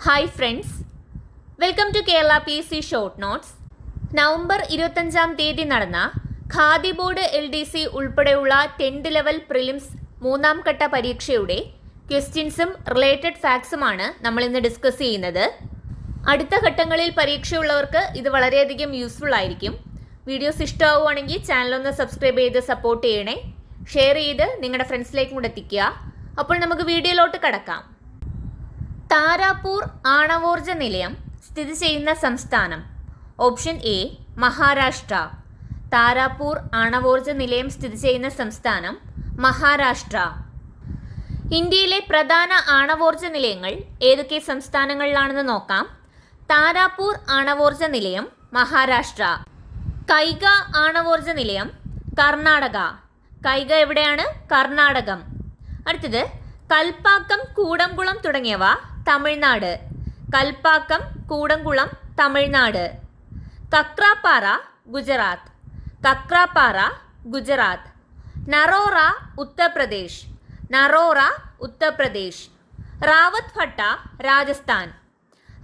Hi friends, welcome to Kerala PSC short notes. November 25-ാം തീയതി നടന്ന ഖാദി ബോർഡ് LDC ഉൾപ്പെടെയുള്ള 10th ലെവൽ പ്രിലിംസ് മൂന്നാം ഘട്ട പരീക്ഷയുടെ ക്വസ്റ്റ്യൻസും റിലേറ്റഡ് ഫാക്ട്സുമാണ് നമ്മൾ ഇന്ന് ഡിസ്കസ് ചെയ്യുന്നത്. അടുത്ത ഘട്ടങ്ങളിൽ പരീക്ഷയുള്ളവർക്ക് ഇത് വളരെയധികം യൂസ്ഫുൾ ആയിരിക്കും. വീഡിയോസ് ഇഷ്ടമാവുകയാണെങ്കിൽ ചാനലൊന്ന് സബ്സ്ക്രൈബ് ചെയ്ത് സപ്പോർട്ട് ചെയ്യണേ. ഷെയർ ചെയ്ത് നിങ്ങളുടെ ഫ്രണ്ട്സിലേക്കും കൂടെ എത്തിക്കുക. അപ്പോൾ നമുക്ക് വീഡിയോയിലോട്ട് കടക്കാം. താരാപൂർ ആണവോർജ നിലയം സ്ഥിതി ചെയ്യുന്ന സംസ്ഥാനം. Option A Maharashtra. താരാപൂർ ആണവോർജ നിലയം സ്ഥിതി ചെയ്യുന്ന സംസ്ഥാനം മഹാരാഷ്ട്ര. ഇന്ത്യയിലെ പ്രധാന ആണവോർജ നിലയങ്ങൾ ഏതൊക്കെ സംസ്ഥാനങ്ങളിലാണെന്ന് നോക്കാം. താരാപൂർ ആണവോർജ നിലയം മഹാരാഷ്ട്ര. കൈഗ ആണവോർജ നിലയം കർണാടക. കൈഗ എവിടെയാണ്? കർണാടകം. അടുത്തത് കൽപ്പാക്കം, കൂടംകുളം തുടങ്ങിയവ തമിഴ്നാട്. കൽപ്പാക്കം, കൂടംകുളം തമിഴ്നാട്. കക്രാപ്പാറ ഗുജറാത്ത്. കക്രാപ്പാറ ഗുജറാത്ത്. നറോറ ഉത്തർപ്രദേശ്. നറോറ ഉത്തർപ്രദേശ്. റാവത്ത് ഭട്ട രാജസ്ഥാൻ.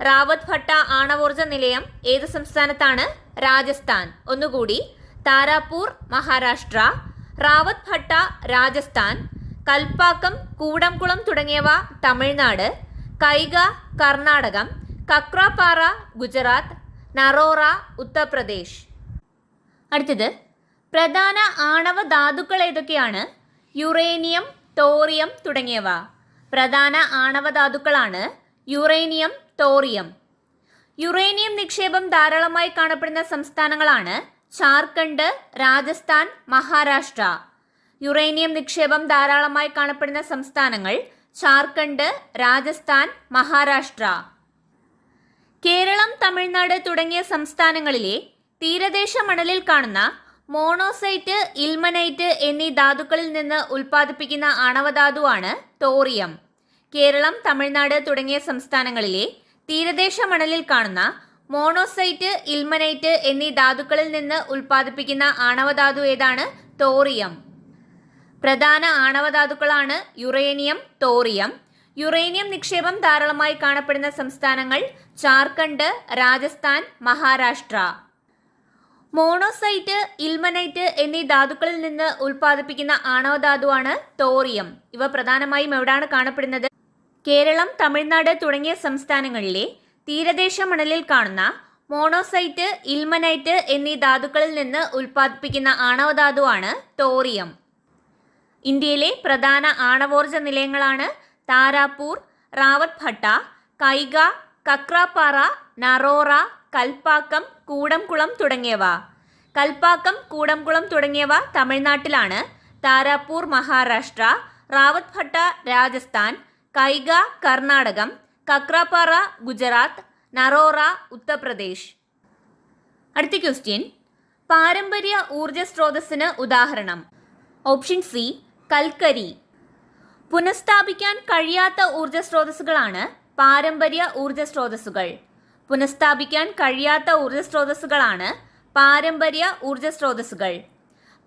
റാവത്ത് ഭട്ട ആണവോർജ നിലയം ഏത് സംസ്ഥാനത്താണ്? രാജസ്ഥാൻ. ഒന്നുകൂടി, താരാപൂർ മഹാരാഷ്ട്ര, റാവത്ത് ഭട്ട രാജസ്ഥാൻ, കൽപ്പാക്കം, കൂടംകുളം തുടങ്ങിയവ തമിഴ്നാട്, കൈഗ കർണാടകം, കക്രാപ്പാറ ഗുജറാത്ത്, നറോറ ഉത്തർപ്രദേശ്. അടുത്തത് പ്രധാന ആണവ ധാതുക്കൾ ഏതൊക്കെയാണ്? യുറേനിയം, തോറിയം തുടങ്ങിയവ. പ്രധാന ആണവ ധാതുക്കളാണ് യുറേനിയം, തോറിയം. യുറേനിയം നിക്ഷേപം ധാരാളമായി കാണപ്പെടുന്ന സംസ്ഥാനങ്ങളാണ് ജാർഖണ്ഡ്, രാജസ്ഥാൻ, മഹാരാഷ്ട്ര. യുറേനിയം നിക്ഷേപം ധാരാളമായി കാണപ്പെടുന്ന സംസ്ഥാനങ്ങൾ ജാർഖണ്ഡ്, രാജസ്ഥാൻ, മഹാരാഷ്ട്ര. കേരളം, തമിഴ്നാട് തുടങ്ങിയ സംസ്ഥാനങ്ങളിലെ തീരദേശ മണലിൽ കാണുന്ന മോണോസൈറ്റ്, ഇൽമനൈറ്റ് എന്നീ ധാതുക്കളിൽ നിന്ന് ഉൽപ്പാദിപ്പിക്കുന്ന ആണവധാതുവാണ് തോറിയം. കേരളം, തമിഴ്നാട് തുടങ്ങിയ സംസ്ഥാനങ്ങളിലെ തീരദേശ മണലിൽ കാണുന്ന മോണോസൈറ്റ്, ഇൽമനൈറ്റ് എന്നീ ധാതുക്കളിൽ നിന്ന് ഉൽപ്പാദിപ്പിക്കുന്ന ആണവധാതു ഏതാണ്? തോറിയം. പ്രധാന ആണവധാതുക്കളാണ് യുറേനിയം, തോറിയം. യുറേനിയം നിക്ഷേപം ധാരാളമായി കാണപ്പെടുന്ന സംസ്ഥാനങ്ങൾ ജാർഖണ്ഡ്, രാജസ്ഥാൻ, മഹാരാഷ്ട്ര. മോണോസൈറ്റ്, ഇൽമനൈറ്റ് എന്നീ ധാതുക്കളിൽ നിന്ന് ഉൽപ്പാദിപ്പിക്കുന്ന ആണവധാതുവാണ് തോറിയം. ഇവ പ്രധാനമായും എവിടെയാണ് കാണപ്പെടുന്നത്? കേരളം, തമിഴ്നാട് തുടങ്ങിയ സംസ്ഥാനങ്ങളിലെ തീരദേശ മണലിൽ കാണുന്ന മോണോസൈറ്റ്, ഇൽമനൈറ്റ് എന്നീ ധാതുക്കളിൽ നിന്ന് ഉൽപ്പാദിപ്പിക്കുന്ന ആണവധാതുവാണ് തോറിയം. ഇന്ത്യയിലെ പ്രധാന ആണവോർജ നിലയങ്ങളാണ് താരാപൂർ, റാവത്ത് ഭട്ട, കൈഗ, കക്രാപ്പാറ, നറോറ, കൽപ്പാക്കം, കൂടംകുളം തുടങ്ങിയവ. കൽപ്പാക്കം, കൂടംകുളം തുടങ്ങിയവ തമിഴ്നാട്ടിലാണ്. താരാപൂർ മഹാരാഷ്ട്ര, റാവത്ത് ഭട്ട രാജസ്ഥാൻ, കൈഗ കർണാടകം, കക്രാപ്പാറ ഗുജറാത്ത്, നറോറ ഉത്തർപ്രദേശ്. അടുത്ത ക്വസ്റ്റ്യൻ, പാരമ്പര്യ ഊർജ സ്രോതസ്സിന് ഉദാഹരണം. ഓപ്ഷൻ സി കൽക്കരി. പുനഃസ്ഥാപിക്കാൻ കഴിയാത്ത ഊർജ സ്രോതസ്സുകളാണ് പാരമ്പര്യ ഊർജ സ്രോതസ്സുകൾ. പുനഃസ്ഥാപിക്കാൻ കഴിയാത്ത ഊർജ സ്രോതസ്സുകളാണ് പാരമ്പര്യ ഊർജ സ്രോതസ്സുകൾ.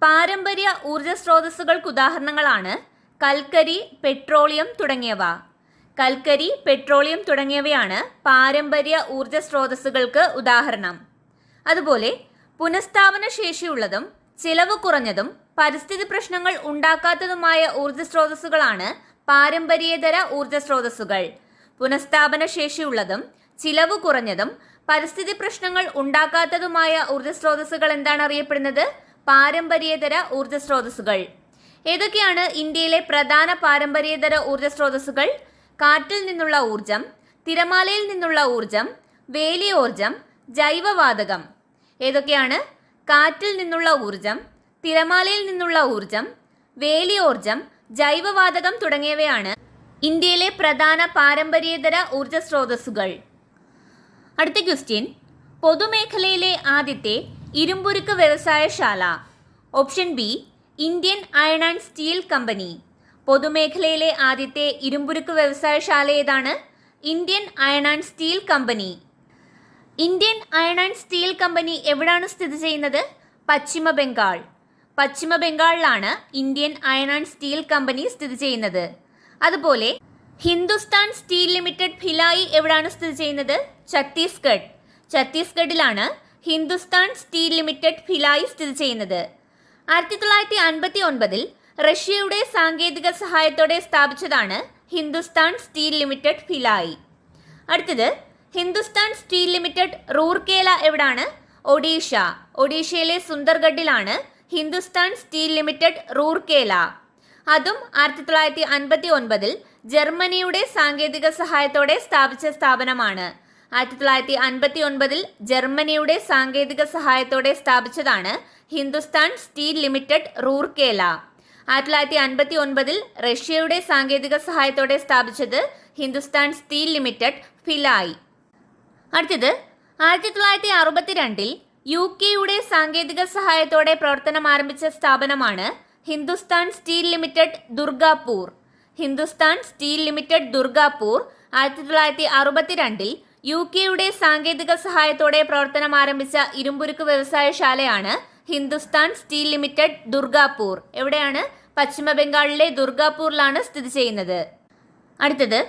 പാരമ്പര്യ ഊർജ സ്രോതസ്സുകൾക്ക് ഉദാഹരണങ്ങളാണ് കൽക്കരി, പെട്രോളിയം തുടങ്ങിയവ. കൽക്കരി, പെട്രോളിയം തുടങ്ങിയവയാണ് പാരമ്പര്യ ഊർജ സ്രോതസ്സുകൾക്ക് ഉദാഹരണം. അതുപോലെ പുനഃസ്ഥാപന ശേഷിയുള്ളതും ചിലവ് കുറഞ്ഞതും പരിസ്ഥിതി പ്രശ്നങ്ങൾ ഉണ്ടാക്കാത്തതുമായ ഊർജ സ്രോതസ്സുകളാണ് പാരമ്പര്യേതര ഊർജ സ്രോതസ്സുകൾ. പുനഃസ്ഥാപന ശേഷിയുള്ളതും ചിലവ് കുറഞ്ഞതും പരിസ്ഥിതി പ്രശ്നങ്ങൾ ഉണ്ടാക്കാത്തതുമായ ഊർജ സ്രോതസ്സുകൾ എന്താണ് അറിയപ്പെടുന്നത്? പാരമ്പര്യേതര ഊർജ സ്രോതസ്സുകൾ. ഏതൊക്കെയാണ് ഇന്ത്യയിലെ പ്രധാന പാരമ്പര്യേതര ഊർജ സ്രോതസ്സുകൾ? കാറ്റിൽ നിന്നുള്ള ഊർജം, തിരമാലയിൽ നിന്നുള്ള ഊർജം, വേലിയോർജം, ജൈവവാതകം. ഏതൊക്കെയാണ്? കാറ്റിൽ നിന്നുള്ള ഊർജം, തിരമാലയിൽ നിന്നുള്ള ഊർജം, വേലിയോർജം, ജൈവവാതകം തുടങ്ങിയവയാണ് ഇന്ത്യയിലെ പ്രധാന പാരമ്പര്യേതര ഊർജ സ്രോതസ്സുകൾ. അടുത്ത ക്വസ്റ്റ്യൻ, പൊതുമേഖലയിലെ ആദ്യത്തെ ഇരുമ്പുരുക്ക് വ്യവസായശാല. Option B Indian iron and steel company. പൊതുമേഖലയിലെ ആദ്യത്തെ ഇരുമ്പുരുക്ക് വ്യവസായശാല ഏതാണ്? Indian iron and steel company. Indian iron and steel company എവിടാണ് സ്ഥിതി ചെയ്യുന്നത്? പശ്ചിമ ബംഗാൾ. പശ്ചിമ ബംഗാളിലാണ് Indian iron and steel company സ്ഥിതി ചെയ്യുന്നത്. അതുപോലെ ഹിന്ദുസ്ഥാൻ സ്റ്റീൽ ലിമിറ്റഡ് ഭിലായി എവിടെയാണ് സ്ഥിതി ചെയ്യുന്നത്? ഛത്തീസ്ഗഡ്. ഛത്തീസ്ഗഡിലാണ് ഹിന്ദുസ്ഥാൻ സ്റ്റീൽ ലിമിറ്റഡ് ഭിലായി സ്ഥിതി ചെയ്യുന്നത്. 1959 റഷ്യയുടെ സാങ്കേതിക സഹായത്തോടെ സ്ഥാപിച്ചതാണ് ഹിന്ദുസ്ഥാൻ സ്റ്റീൽ ലിമിറ്റഡ് ഭിലായി. അടുത്തത് ഹിന്ദുസ്ഥാൻ സ്റ്റീൽ ലിമിറ്റഡ് റൂർക്കേല എവിടാണ്? ഒഡീഷ. ഒഡീഷയിലെ സുന്ദർഗഡിലാണ് ഹിന്ദുസ്ഥാൻ സ്റ്റീൽ ലിമിറ്റഡ് റൂർക്കേല. അതും 1959 ജർമ്മനിയുടെ സാങ്കേതിക സഹായത്തോടെ സ്ഥാപിച്ച സ്ഥാപനമാണ്. 1959 ജർമ്മനിയുടെ സാങ്കേതിക സഹായത്തോടെ സ്ഥാപിച്ചതാണ് ഹിന്ദുസ്ഥാൻ സ്റ്റീൽ ലിമിറ്റഡ് റൂർക്കേല. 1959 റഷ്യയുടെ സാങ്കേതിക സഹായത്തോടെ സ്ഥാപിച്ചത് ഹിന്ദുസ്ഥാൻ സ്റ്റീൽ ലിമിറ്റഡ് ഭിലായി. അടുത്തത് 1962 UK സാങ്കേതിക സഹായത്തോടെ പ്രവർത്തനം ആരംഭിച്ച സ്ഥാപനമാണ് Hindustan steel limited Durgapur. Hindustan steel limited Durgapur 1962 UK സാങ്കേതിക സഹായത്തോടെ പ്രവർത്തനം ആരംഭിച്ച ഇരുമ്പുരുക്ക് വ്യവസായശാലയാണ് ഹിന്ദുസ്ഥാൻ സ്റ്റീൽ ലിമിറ്റഡ് ദുർഗാപൂർ. എവിടെയാണ്? പശ്ചിമ ബംഗാളിലെ ദുർഗാപൂരിലാണ് സ്ഥിതി ചെയ്യുന്നത്. അടുത്തത്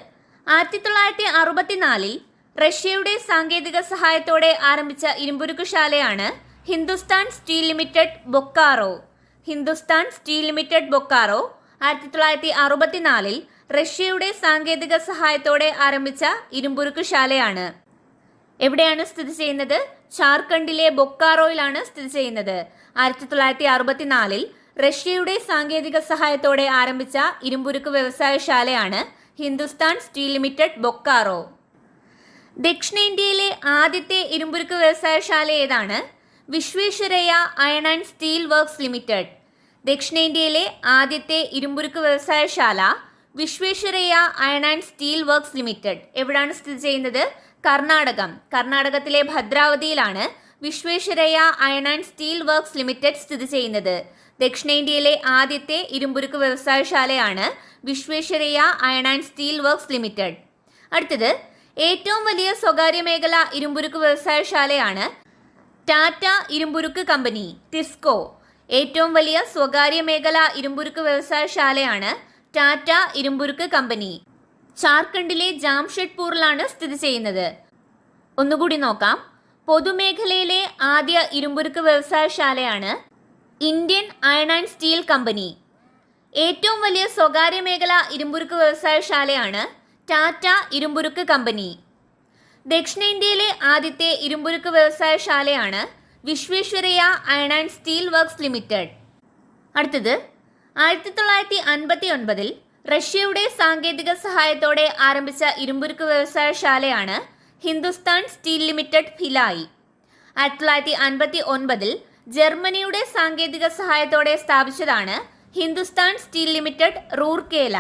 1964 റഷ്യയുടെ സാങ്കേതിക സഹായത്തോടെ ആരംഭിച്ച ഇരുമ്പുരുക്ക് ശാലയാണ് Hindustan steel limited Bokaro. Hindustan steel limited Bokaro 1964 റഷ്യയുടെ സാങ്കേതിക സഹായത്തോടെ ആരംഭിച്ച ഇരുമ്പുരുക്ക് ശാലയാണ്. എവിടെയാണ് സ്ഥിതി ചെയ്യുന്നത്? ജാർഖണ്ഡിലെ ബൊക്കാറോയിലാണ് സ്ഥിതി ചെയ്യുന്നത്. 1964 റഷ്യയുടെ സാങ്കേതിക സഹായത്തോടെ ആരംഭിച്ച ഇരുമ്പുരുക്ക് വ്യവസായശാലയാണ് ഹിന്ദുസ്ഥാൻ സ്റ്റീൽ ലിമിറ്റഡ് ബൊക്കാറോ. ദക്ഷിണേന്ത്യയിലെ ആദ്യത്തെ ഇരുമ്പുരുക്ക് വ്യവസായശാല ഏതാണ്? Visvesvaraya iron and steel works limited. ദക്ഷിണേന്ത്യയിലെ ആദ്യത്തെ ഇരുമ്പുരുക്ക് വ്യവസായശാല Visvesvaraya iron and steel works limited. എവിടാണ് സ്ഥിതി ചെയ്യുന്നത്? കർണാടകം. കർണാടകത്തിലെ ഭദ്രാവതിയിലാണ് Visvesvaraya iron and steel works limited സ്ഥിതി ചെയ്യുന്നത്. ദക്ഷിണേന്ത്യയിലെ ആദ്യത്തെ ഇരുമ്പുരുക്ക് വ്യവസായശാലയാണ് Visvesvaraya iron and steel works limited. അടുത്തത് ഏറ്റവും വലിയ സ്വകാര്യ മേഖല ഇരുമ്പുരുക്ക് വ്യവസായശാലയാണ് ടാറ്റ ഇരുമ്പുരുക്ക് കമ്പനി ടിസ്കോ. ഏറ്റവും വലിയ സ്വകാര്യ മേഖല ഇരുമ്പുരുക്ക് വ്യവസായശാലയാണ് ടാറ്റ ഇരുമ്പുരുക്ക് കമ്പനി. ജാർഖണ്ഡിലെ ജാംഷഡ്പൂരിലാണ് സ്ഥിതി ചെയ്യുന്നത്. ഒന്നുകൂടി നോക്കാം. പൊതുമേഖലയിലെ ആദ്യ ഇരുമ്പുരുക്ക് വ്യവസായശാലയാണ് Indian iron and steel company. ഏറ്റവും വലിയ സ്വകാര്യ മേഖല ഇരുമ്പുരുക്ക് വ്യവസായശാലയാണ് ടാറ്റ ഇരുമ്പുരുക്ക് കമ്പനി. ദക്ഷിണേന്ത്യയിലെ ആദ്യത്തെ ഇരുമ്പുരുക്ക് വ്യവസായശാലയാണ് Visvesvaraya iron and steel works limited. അടുത്തത് 1959 റഷ്യയുടെ സാങ്കേതിക സഹായത്തോടെ ആരംഭിച്ച ഇരുമ്പുരുക്ക് വ്യവസായശാലയാണ് ഹിന്ദുസ്ഥാൻ സ്റ്റീൽ ലിമിറ്റഡ് ഭിലായി. 1959 ജർമ്മനിയുടെ സാങ്കേതിക സഹായത്തോടെ സ്ഥാപിച്ചതാണ് Hindustan steel limited Rourkela.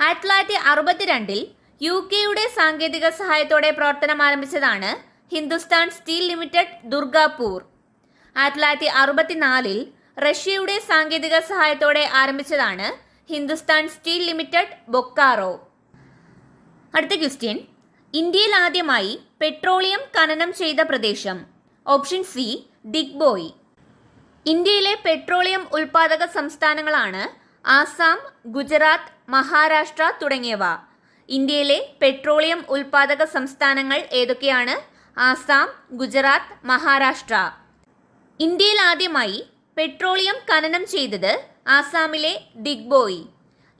1962 UK സാങ്കേതിക സഹായത്തോടെ പ്രവർത്തനം ആരംഭിച്ചതാണ് ഹിന്ദുസ്ഥാൻ സ്റ്റീൽ ലിമിറ്റഡ് ദുർഗാപൂർ. 1964 റഷ്യയുടെ സാങ്കേതിക സഹായത്തോടെ ആരംഭിച്ചതാണ് ഹിന്ദുസ്ഥാൻ സ്റ്റീൽ ലിമിറ്റഡ് ബൊക്കാറോ. അടുത്ത ക്വസ്റ്റ്യൻ, ഇന്ത്യയിൽ ആദ്യമായി പെട്രോളിയം ഖനനം ചെയ്ത പ്രദേശം? Option C Digboi. ഇന്ത്യയിലെ പെട്രോളിയം ഉൽപാദക സംസ്ഥാനങ്ങളാണ് ആസാം, ഗുജറാത്ത്, മഹാരാഷ്ട്ര തുടങ്ങിയവ. ഇന്ത്യയിലെ പെട്രോളിയം ഉൽപാദക സംസ്ഥാനങ്ങൾ ഏതൊക്കെയാണ്? ആസാം, ഗുജറാത്ത്, മഹാരാഷ്ട്ര. ഇന്ത്യയിൽ ആദ്യമായി പെട്രോളിയം ഖനനം ചെയ്തത് ആസാമിലെ ദിഗ്ബോയ്.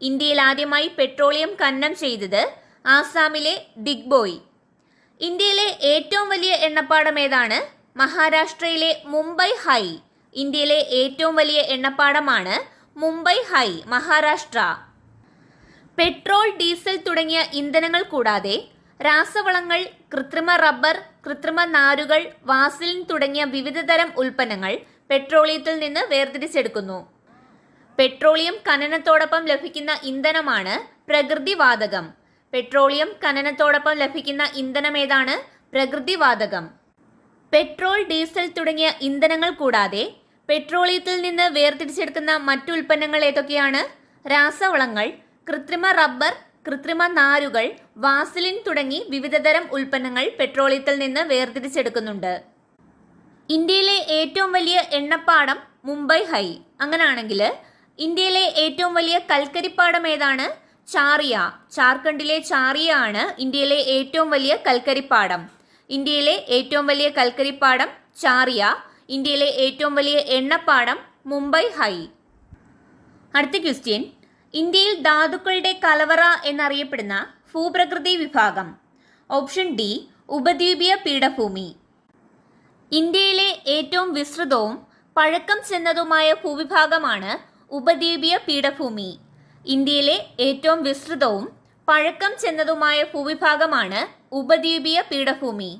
ഇന്ത്യയിൽ ആദ്യമായി പെട്രോളിയം ഖനനം ചെയ്തത് ആസാമിലെ ദിഗ്ബോയ്. ഇന്ത്യയിലെ ഏറ്റവും വലിയ എണ്ണപ്പാടം ഏതാണ്? മഹാരാഷ്ട്രയിലെ മുംബൈ ഹൈ. ഇന്ത്യയിലെ ഏറ്റവും വലിയ എണ്ണപ്പാടമാണ് Mumbai high, Maharashtra. Petrol, diesel തുടങ്ങിയ ഇന്ധനങ്ങൾ കൂടാതെ രാസവളങ്ങൾ, കൃത്രിമ റബ്ബർ, കൃത്രിമ നാരുകൾ, വാസലിൻ തുടങ്ങിയ വിവിധതരം ഉൽപ്പന്നങ്ങൾ പെട്രോളിയത്തിൽ നിന്ന് വേർതിരിച്ചെടുക്കുന്നു. പെട്രോളിയം ഖനനത്തോടൊപ്പം ലഭിക്കുന്ന ഇന്ധനമാണ് പ്രകൃതിവാതകം. പെട്രോളിയം ഖനനത്തോടൊപ്പം ലഭിക്കുന്ന ഇന്ധനം ഏതാണ്? പ്രകൃതിവാതകം. പെട്രോൾ, ഡീസൽ തുടങ്ങിയ ഇന്ധനങ്ങൾ കൂടാതെ പെട്രോളിയത്തിൽ നിന്ന് വേർതിരിച്ചെടുക്കുന്ന മറ്റു ഉൽപ്പന്നങ്ങൾ ഏതൊക്കെയാണ്? രാസവളങ്ങൾ, കൃത്രിമ റബ്ബർ, കൃത്രിമ നാരുകൾ, വാസലിൻ തുടങ്ങി വിവിധതരം ഉൽപ്പന്നങ്ങൾ പെട്രോളിയത്തിൽ നിന്ന് വേർതിരിച്ചെടുക്കുന്നുണ്ട്. ഇന്ത്യയിലെ ഏറ്റവും വലിയ എണ്ണപ്പാടം മുംബൈ ഹൈ. അങ്ങനെയാണെങ്കിൽ ഇന്ത്യയിലെ ഏറ്റവും വലിയ കൽക്കരിപ്പാടം ഏതാണ്? ചാറിയ. ജാർഖണ്ഡിലെ ചാറിയ ആണ് ഇന്ത്യയിലെ ഏറ്റവും വലിയ കൽക്കരിപ്പാടം. ഇന്ത്യയിലെ ഏറ്റവും വലിയ കൽക്കരിപ്പാടം ചാറിയ. ഇന്ത്യയിലെ ഏറ്റവും വലിയ എണ്ണപ്പാടം മുംബൈ ഹൈ. അടുത്ത ക്വസ്റ്റ്യൻ, ഇന്ത്യയിൽ ധാതുക്കളുടെ കലവറ എന്നറിയപ്പെടുന്ന ഭൂപ്രകൃതി വിഭാഗം. ഓപ്ഷൻ ഡി ഉപദ്വീപീയ പീഠഭൂമി. ഇന്ത്യയിലെ ഏറ്റവും വിസ്തൃതവും പഴക്കം ചെന്നതുമായ ഭൂവിഭാഗമാണ് ഉപദ്വീപീയ പീഠഭൂമി. ഇന്ത്യയിലെ ഏറ്റവും വിസ്തൃതവും പഴക്കം ചെന്നതുമായ ഭൂവിഭാഗമാണ് ഉപദ്വീപീയ പീഠഭൂമി.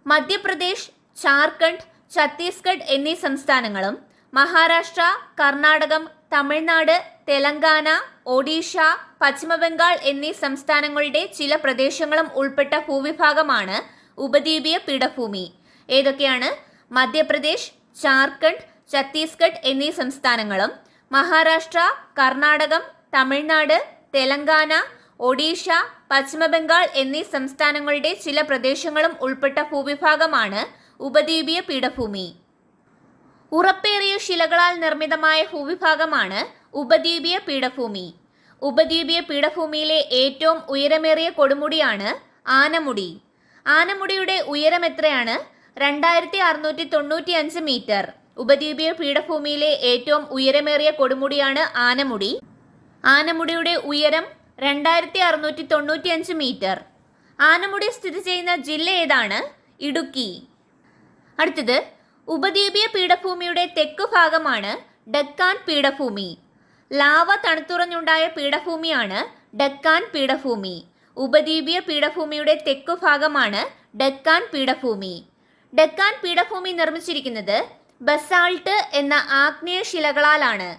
മധ്യപ്രദേശ്, ജാർഖണ്ഡ്, ഛത്തീസ്ഗഡ് എന്നീ സംസ്ഥാനങ്ങളും മഹാരാഷ്ട്ര, കർണാടകം, തമിഴ്നാട്, തെലങ്കാന, ഒഡീഷ, പശ്ചിമബംഗാൾ എന്നീ സംസ്ഥാനങ്ങളുടെ ചില പ്രദേശങ്ങളും ഉൾപ്പെട്ട ഭൂവിഭാഗമാണ് ഉപദ്വീപീയ പീഠഭൂമി. ഏതൊക്കെയാണ്? മധ്യപ്രദേശ്, ജാർഖണ്ഡ്, ഛത്തീസ്ഗഡ് എന്നീ സംസ്ഥാനങ്ങളും മഹാരാഷ്ട്ര, കർണാടകം, തമിഴ്നാട്, തെലങ്കാന, ഒഡീഷ, പശ്ചിമബംഗാൾ എന്നീ സംസ്ഥാനങ്ങളുടെ ചില പ്രദേശങ്ങളും ഉൾപ്പെട്ട ഭൂവിഭാഗമാണ് ഉപദ്വീപീയ പീഠഭൂമി. ഉറപ്പേറിയ ശിലകളാൽ നിർമ്മിതമായ ഭൂവിഭാഗമാണ് ഉപദ്വീപീയ പീഠഭൂമി. ഉപദ്വീപീയ പീഠഭൂമിയിലെ ഏറ്റവും ഉയരമേറിയ കൊടുമുടിയാണ് ആനമുടി. ആനമുടിയുടെ ഉയരം എത്രയാണ്? 2695 മീറ്റർ. ഉപദ്വീപീയ പീഠഭൂമിയിലെ ഏറ്റവും ഉയരമേറിയ കൊടുമുടിയാണ് ആനമുടി. ആനമുടിയുടെ ഉയരം 2695 മീറ്റർ. ആനമുടി സ്ഥിതി ചെയ്യുന്ന ജില്ല ഏതാണ്? ഇടുക്കി. അടുത്തത്, ഉപദ്വീപീയ പീഠഭൂമിയുടെ തെക്കു ഭാഗമാണ് ഡക്കാൻ പീഠഭൂമി. ലാവ തണുത്തുറഞ്ഞുണ്ടായ പീഠഭൂമിയാണ് ഡക്കാൻ പീഠഭൂമി. ഉപദ്വീപീയ പീഠഭൂമിയുടെ തെക്കു ഭാഗമാണ് ഡക്കാൻ പീഠഭൂമി. ഡക്കാൻ പീഠഭൂമി നിർമ്മിച്ചിരിക്കുന്നത് ബസാൾട്ട് എന്ന ആഗ്നേയ ശിലകളാലാണ്.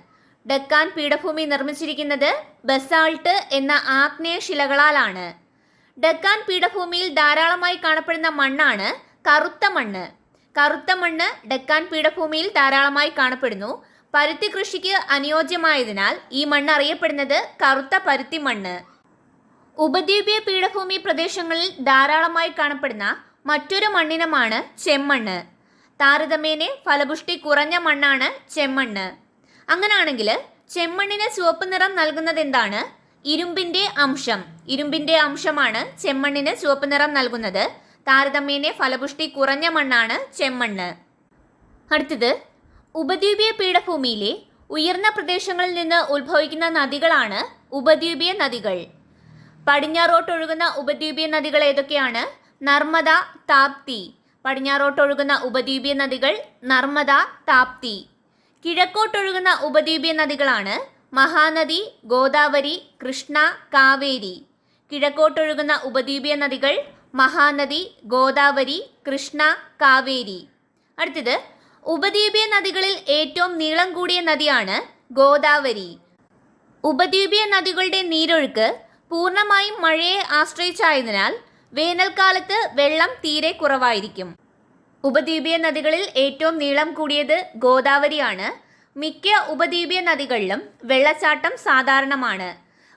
ഡക്കാൻ പീഠഭൂമി നിർമ്മിച്ചിരിക്കുന്നത് ബസാൾട്ട് എന്ന ആഗ്നേയ ശിലകളാലാണ്. ഡക്കാൻ പീഠഭൂമിയിൽ ധാരാളമായി കാണപ്പെടുന്ന മണ്ണാണ് കറുത്ത മണ്ണ്. കറുത്ത മണ്ണ് ഡക്കാൻ പീഠഭൂമിയിൽ ധാരാളമായി കാണപ്പെടുന്നു. പരുത്തി കൃഷിക്ക് അനുയോജ്യമായതിനാൽ ഈ മണ്ണ് അറിയപ്പെടുന്നത് കറുത്ത പരുത്തി മണ്ണ്. ഉപദ്വീപീയ പീഠഭൂമി പ്രദേശങ്ങളിൽ ധാരാളമായി കാണപ്പെടുന്ന മറ്റൊരു മണ്ണിനമാണ് ചെമ്മണ്ണ്. താരതമ്യേന ഫലപുഷ്ടി കുറഞ്ഞ മണ്ണാണ് ചെമ്മണ്ണ്. അങ്ങനെയാണെങ്കിൽ ചെമ്മണ്ണിന് ചുവപ്പ് നിറം നൽകുന്നത് എന്താണ്? ഇരുമ്പിന്റെ അംശം. ഇരുമ്പിന്റെ അംശമാണ് ചെമ്മണ്ണിന് ചുവപ്പ് നിറം നൽകുന്നത്. താരതമ്യേന ഫലപുഷ്ടി കുറഞ്ഞ മണ്ണാണ് ചെമ്മണ്ണ്. അടുത്തത്, ഉപദ്വീപീയ പീഠഭൂമിയിലെ ഉയർന്ന പ്രദേശങ്ങളിൽ നിന്ന് ഉത്ഭവിക്കുന്ന നദികളാണ് ഉപദ്വീപീയ നദികൾ. പടിഞ്ഞാറോട്ടൊഴുകുന്ന ഉപദ്വീപീയ നദികൾ ഏതൊക്കെയാണ്? നർമ്മദ, താപ്തി. പടിഞ്ഞാറോട്ടൊഴുകുന്ന ഉപദ്വീപീയ നദികൾ നർമ്മദ, താപ്തി. കിഴക്കോട്ടൊഴുകുന്ന ഉപദ്വീപീയ നദികളാണ് മഹാനദി, ഗോദാവരി, കൃഷ്ണ, കാവേരി. കിഴക്കോട്ടൊഴുകുന്ന ഉപദ്വീപീയ നദികൾ മഹാനദി, ഗോദാവരി, കൃഷ്ണ, കാവേരി. അടുത്തത്, ഉപദ്വീപീയ നദികളിൽ ഏറ്റവും നീളം കൂടിയ നദിയാണ് ഗോദാവരി. ഉപദ്വീപീയ നദികളുടെ നീരൊഴുക്ക് പൂർണ്ണമായും മഴയെ ആശ്രയിച്ചായതിനാൽ വേനൽക്കാലത്ത് വെള്ളം തീരെ കുറവായിരിക്കും. ഉപദ്വീപീയ നദികളിൽ ഏറ്റവും നീളം കൂടിയത് ഗോദാവരിയാണ്. മിക്ക ഉപദ്വീപീയ നദികളിലും വെള്ളച്ചാട്ടം സാധാരണമാണ്.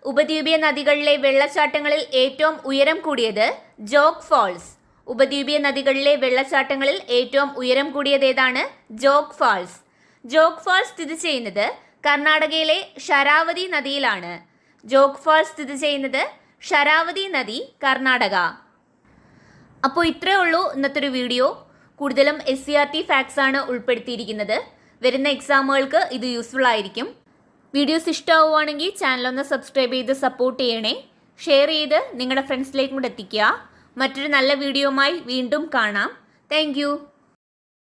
ഉപദ്വീപീയ നദികളിലെ വെള്ളച്ചാട്ടങ്ങളിൽ ഏറ്റവും ഉയരം കൂടിയത് ജോഗ് ഫാൾസ്. ഉപദ്വീപീയ നദികളിലെ വെള്ളച്ചാട്ടങ്ങളിൽ ഏറ്റവും ഉയരം കൂടിയത് ഏതാണ്? ജോഗ് ഫാൾസ്. ജോഗ് ഫാൾസ് സ്ഥിതി ചെയ്യുന്നത് കർണാടകയിലെ ശരാവതി നദിയിലാണ്. ജോഗ് ഫാൾസ് സ്ഥിതി ചെയ്യുന്നത് ശരാവതി നദി, കർണാടക. അപ്പോൾ ഇത്രയേ ഉള്ളൂ ഇന്നത്തെ ഒരു വീഡിയോ. കൂടുതലും SCERT ഫാക്ട്സ് ആണ് ഉൾപ്പെടുത്തിയിരിക്കുന്നത്. വരുന്ന എക്സാമുകൾക്ക് ഇത് യൂസ്ഫുൾ ആയിരിക്കും. വീഡിയോസ് ഇഷ്ടമാവുകയാണെങ്കിൽ ചാനലൊന്ന് സബ്സ്ക്രൈബ് ചെയ്ത് സപ്പോർട്ട് ചെയ്യണേ. ഷെയർ ചെയ്ത് നിങ്ങളുടെ ഫ്രണ്ട്സിലേക്കും കൂടെ എത്തിക്കുക. മറ്റൊരു നല്ല വീഡിയോയുമായി വീണ്ടും കാണാം. താങ്ക്